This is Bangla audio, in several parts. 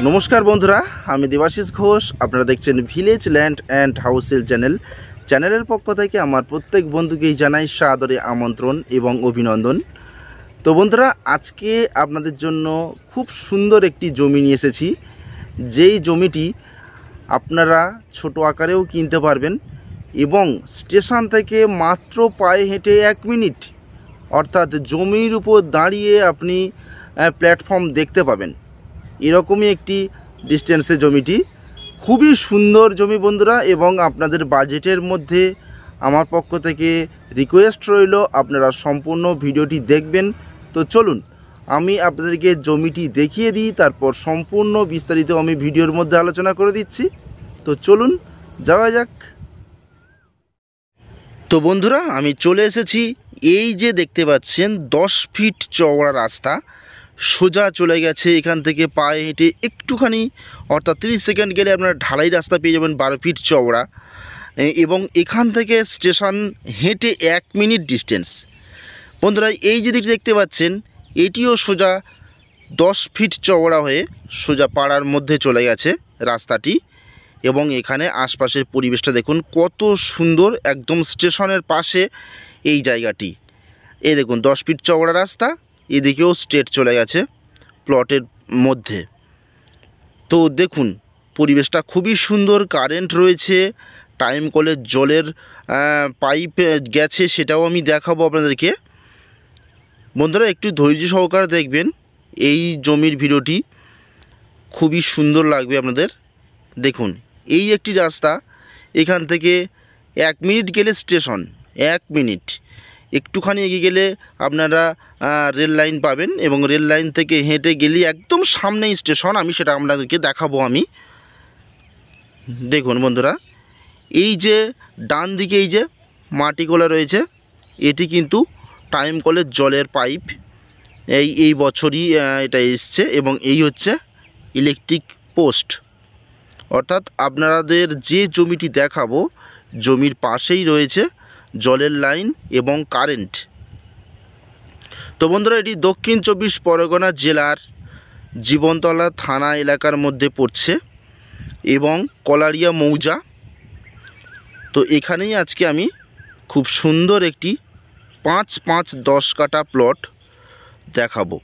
নমস্কার বন্ধুরা, আমি দেবাশিস ঘোষ। আপনারা দেখছেন ভিলেজ ল্যান্ড অ্যান্ড হাউসেল চ্যানেলের পক্ষ থেকে আমার প্রত্যেক বন্ধুকেই জানাই সাদরে আমন্ত্রণ এবং অভিনন্দন। তো বন্ধুরা, আজকে আপনাদের জন্য খুব সুন্দর একটি জমি নিয়ে এসেছি। যেই জমিটি আপনারা ছোট আকারেও কিনতে পারবেন এবং স্টেশন থেকে মাত্র পায়ে হেঁটে 1 মিনিট, অর্থাৎ জমির উপর দাঁড়িয়ে আপনি প্ল্যাটফর্ম দেখতে পাবেন। এরকমই একটি ডিস্টেন্সে জমিটি, খুবই সুন্দর জমি বন্ধুরা, এবং আপনাদের বাজেটের মধ্যে আমার পক্ষ থেকে রিকোয়েস্ট রইল আপনারা সম্পূর্ণ ভিডিওটি দেখবেন। তো চলুন আমি আপনাদেরকে জমিটি দেখিয়ে দিই, তারপর সম্পূর্ণ বিস্তারিত আমি ভিডিওর মধ্যে আলোচনা করে দিচ্ছি। তো চলুন যাওয়া যাক। তো বন্ধুরা, আমি চলে এসেছি। এই যে দেখতে পাচ্ছেন 10 ফিট চওড়া রাস্তা, সোজা চলে গেছে এখান থেকে পায়ে হেঁটে একটুখানি, অর্থাৎ 30 সেকেন্ড গেলে আপনারা ঢালাই রাস্তা পেয়ে যাবেন 12 ফিট চওড়া, এবং এখান থেকে স্টেশন হেঁটে 1 মিনিট ডিস্টেন্স। বন্ধুরা, এই যে দিকটি দেখতে পাচ্ছেন এটিও সোজা 10 ফিট চওড়া হয়ে সোজা পাড়ার মধ্যে চলে গেছে রাস্তাটি, এবং এখানে আশপাশের পরিবেশটা দেখুন কত সুন্দর, একদম স্টেশনের পাশে এই জায়গাটি। এই দেখুন 10 ফিট চওড়া রাস্তা, এদিকেও স্ট্রেট চলে গেছে প্লটের মধ্যে। তো দেখুন পরিবেশটা খুবই সুন্দর, কারেন্ট রয়েছে, টাইম কলের জলের পাইপ গেছে, সেটাও আমি দেখাবো আপনাদেরকে। বন্ধুরা, একটু ধৈর্য সহকারে দেখবেন এই জমির ভিডিওটি, খুবই সুন্দর লাগবে আপনাদের। দেখুন এই একটি রাস্তা, এখান থেকে 1 মিনিট গেলে স্টেশন, 1 মিনিট একটুখানি এগিয়ে গেলে আপনারা রেল লাইন পাবেন, এবং রেল লাইন থেকে হেঁটে গেলে একদম সামনেই স্টেশন। আমি সেটা আপনাদেরকে দেখাবো। আমি দেখুন বন্ধুরা, এই যে ডান দিকে এই যে মাটি গোলা রয়েছে, এটি কিন্তু টাইম কলের জলের পাইপ, এই বছরই এটা এসছে, এবং এই হচ্ছে ইলেকট্রিক পোস্ট। অর্থাৎ আপনাদের যে জমিটি দেখাবো জমির পাশেই রয়েছে জলের লাইন এবং কারেন্ট। তো বন্ধুরা, এটি দক্ষিণ 24 পরগনা জেলার জীবনতলা থানা এলাকার মধ্যে পড়ছে এবং কলারিয়া মৌজা। তো এখানেই আজকে আমি খুব সুন্দর একটি 5-5-10 কাঠা প্লট দেখাবো।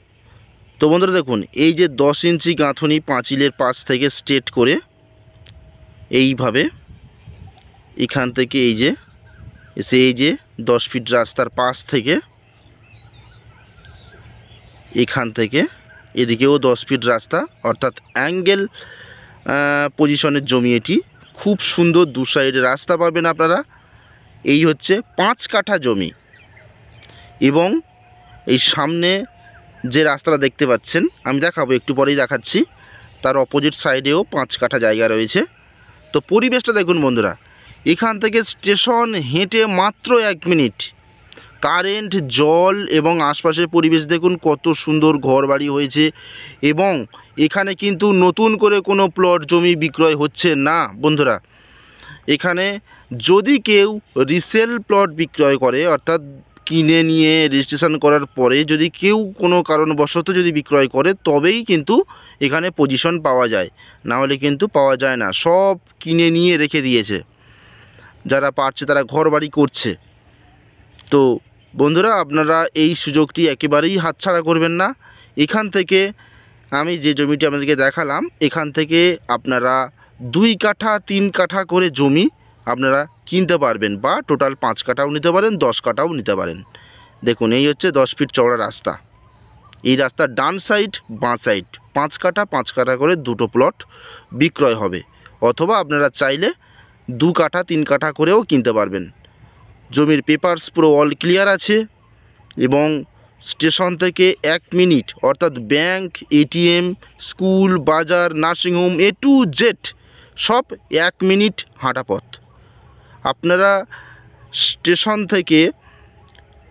তো বন্ধুরা দেখুন, এই যে 10 ইঞ্চি গাঁথনি পাঁচিলের পাশ থেকে স্ট্রেট করে এইভাবে এখান থেকে এই যে এসে এই যে 10 ফিট রাস্তার পাশ থেকে এখান থেকে এদিকেও 10 ফিট রাস্তা, অর্থাৎ অ্যাঙ্গেল পজিশনের জমি। এটি খুব সুন্দর, দু সাইডে রাস্তা পাবেন আপনারা। এই হচ্ছে 5 কাঠা জমি, এবং এই সামনে যে রাস্তাটা দেখতে পাচ্ছেন আমি দেখাবো, একটু পরেই দেখাচ্ছি, তার অপোজিট সাইডেও 5 কাঠা জায়গা রয়েছে। তো পরিবেশটা দেখুন বন্ধুরা, এখান থেকে স্টেশন হেঁটে মাত্র 1 মিনিট, কারেন্ট, জল এবং আশপাশের পরিবেশ দেখুন কত সুন্দর, ঘরবাড়ি হয়েছে। এবং এখানে কিন্তু নতুন করে কোনো প্লট জমি বিক্রয় হচ্ছে না বন্ধুরা। এখানে যদি কেউ রিসেল প্লট বিক্রয় করে, অর্থাৎ কিনে নিয়ে রেজিস্ট্রেশন করার পরে যদি কেউ কোনো কারণবশত যদি বিক্রয় করে, তবেই কিন্তু এখানে পজিশন পাওয়া যায়, না হলে কিন্তু পাওয়া যায় না। সব কিনে নিয়ে রেখে দিয়েছে, যারা পারছে তারা ঘর বাড়ি করছে। তো বন্ধুরা, আপনারা এই সুযোগটি একেবারেই হাতছাড়া করবেন না। এখান থেকে আমি যে জমিটি আপনাদেরকে দেখালাম, এখান থেকে আপনারা 2 কাঠা 3 কাঠা করে জমি আপনারা কিনতে পারবেন, বা টোটাল 5 কাঠাও নিতে পারেন, 10 কাঠাও নিতে পারেন। দেখুন এই হচ্ছে 10 ফিট চওড়া রাস্তা। এই রাস্তার ডান সাইড বাঁ সাইড 5 কাঠা 5 কাঠা করে দুটো প্লট বিক্রয় হবে, অথবা আপনারা চাইলে 2 কাঠা 3 কাঠা করেও কিনতে পারবেন। জমির পেপারস পুরো অল ক্লিয়ার আছে, এবং স্টেশন থেকে 1 মিনিট, অর্থাৎ ব্যাংক, এটিএম, স্কুল, বাজার, নার্সিংহোম, A to Z সব 1 মিনিট হাঁটা পথ। আপনারা স্টেশন থেকে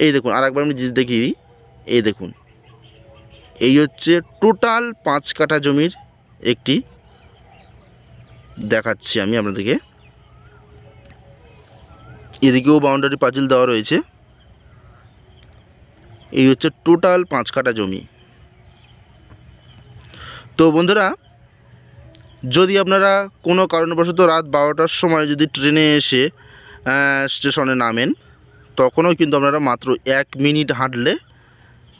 এই দেখুন, আরেকবার আমি দেখিয়ে দিই, এই দেখুন এই হচ্ছে টোটাল 5 কাঠা জমির একটি দেখাচ্ছি আমি আপনাদেরকে। এদিকেও বাউন্ডারি পাঁচিল দেওয়া রয়েছে। এই হচ্ছে টোটাল 5 কাঠা জমি। তো বন্ধুরা, যদি আপনারা কোনো কারণবশত রাত 12টার সময় যদি ট্রেনে এসে স্টেশনে নামেন, তখনও কিন্তু আপনারা মাত্র 1 মিনিট হাঁটলে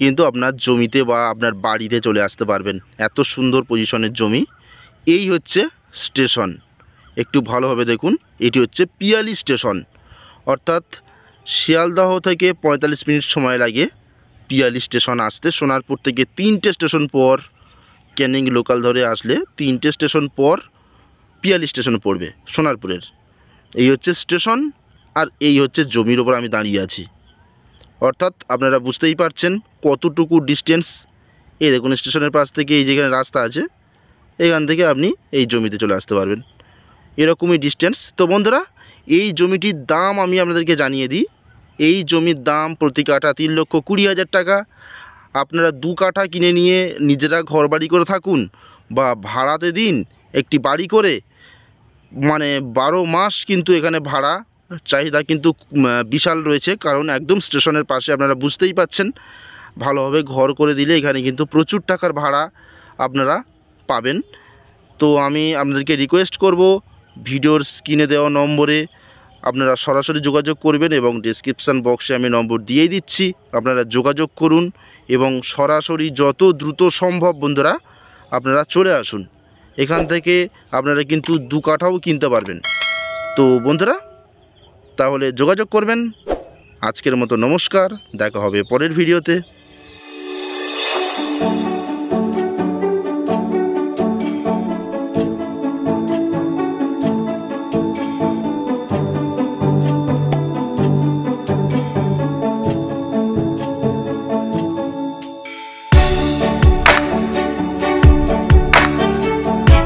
কিন্তু আপনার জমিতে বা আপনার বাড়িতে চলে আসতে পারবেন। এত সুন্দর পজিশনের জমি। এই হচ্ছে স্টেশন, একটু ভালোভাবে দেখুন। এটি হচ্ছে পিয়ালি স্টেশন, অর্থাৎ শিয়ালদহ থেকে 45 মিনিট সময় লাগে পিয়ালি স্টেশন আসতে। সোনারপুর থেকে 3টে স্টেশন পর, ক্যানিং লোকাল ধরে আসলে 3টে স্টেশন পর পিয়ালি স্টেশন পড়বে সোনারপুরের। এই হচ্ছে স্টেশন, আর এই হচ্ছে জমির ওপর আমি দাঁড়িয়ে আছি। অর্থাৎ আপনারা বুঝতেই পারছেন কতটুকু ডিস্টেন্স। এই দেখুন স্টেশনের পাশ থেকে এই যেখানে রাস্তা আছে, এখান থেকে আপনি এই জমিতে চলে আসতে পারবেন, এরকমই ডিস্টেন্স। তো বন্ধুরা, এই জমিটির দাম আমি আপনাদেরকে জানিয়ে দিই। এই জমির দাম প্রতি কাঠা 3,20,000 টাকা। আপনারা 2 কাঠা কিনে নিয়ে নিজেরা ঘরবাড়ি করে থাকুন, বা ভাড়াতে দিন একটি বাড়ি করে। মানে 12 মাস কিন্তু এখানে ভাড়া চাহিদা কিন্তু বিশাল রয়েছে, কারণ একদম স্টেশনের পাশে। আপনারা বুঝতেই পাচ্ছেন, ভালোভাবে ঘর করে দিলে এখানে কিন্তু প্রচুর টাকার ভাড়া আপনারা পাবেন। তো আমি আপনাদেরকে রিকোয়েস্ট করব, ভিডিওর স্ক্রিনে দেওয়া নম্বরে আপনারা সরাসরি যোগাযোগ করবেন, এবং ডেসক্রিপশান বক্সে আমি নম্বর দিয়েই দিচ্ছি, আপনারা যোগাযোগ করুন এবং সরাসরি যত দ্রুত সম্ভব বন্ধুরা আপনারা চলে আসুন। এখান থেকে আপনারা কিন্তু 2 কাঠাও কিনতে পারবেন। তো বন্ধুরা, তাহলে যোগাযোগ করবেন। আজকের মতো নমস্কার, দেখা হবে পরের ভিডিওতে।